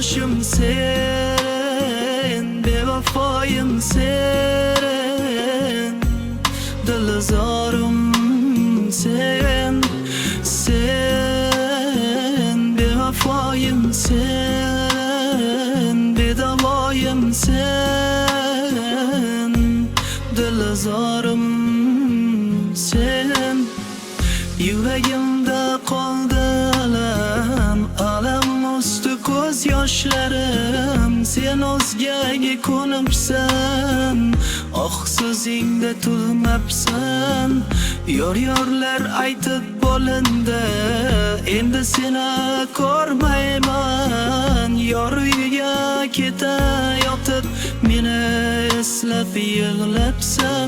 yoshim sen, bevafoyim sen, dilozorim sen, sen bevafoyim sen, bedavoyim sen, dilozorim sen. Yuragimda qoldi alam usti ko'z yoshlarim. Sen o'zgaga ko'nibsan, oh so'zingda to'lmabsan. Yorlar aytib bo'lindi, endi seni ko'rmayman. Yor uyiga ketayotib meni eslab yig'labsan.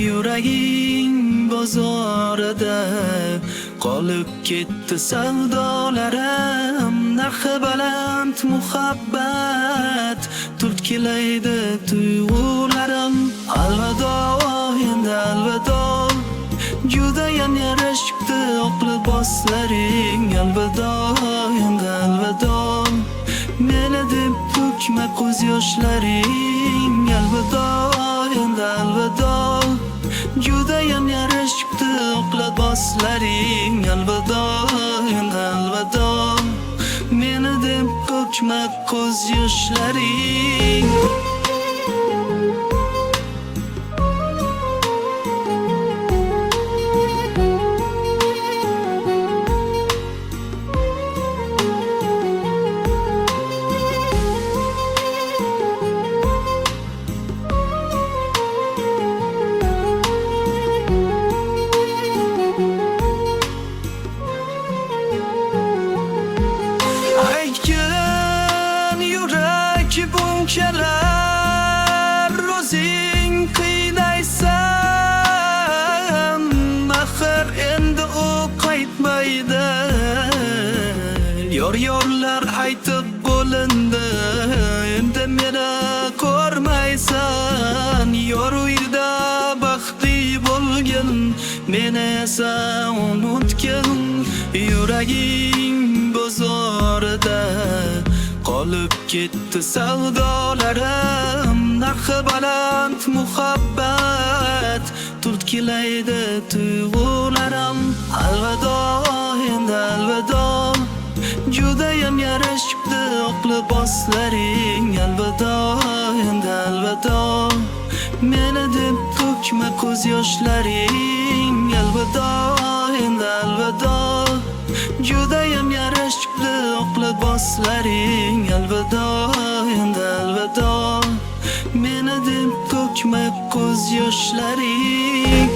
Yuraging bozorida qolib ketdi savdolarim. Narxi baland muhabbat turtkilaydi tuyg'ularim. Alvido, endi alvido, judayam yarashibdi oq liboslaring. Alvido, endi alvido, meni deb to'kma ko'z yoshlaring. Alvido, endi alvido, judayam yarashibdi oq liboslaring. Alvido, endi alvido, meni deb to'kma ko'z yoshlaring. Bunchalar o'zing qiynaysan, axir endi u qaytmaydi. Yorlar aytib bo'lindi, endi meni ko'rmaysan. Yor uyda baxtli bo'lgin, meni esa unutgin. Yuraging bozorida qolib ketdi savdolarim. Narxi baland muhabbat turtkilaydi tuyg'ularim. Alvido, endi alvido, judayam yarashibdi oq liboslaring. Alvido, endi alvido, meni deb to'kma ko'z yoshlaring. Alvido, endi alvido, judayam yarashibdi oq liboslaring. Alvido, endi alvido, meni deb to'kma ko'z yoshlaring.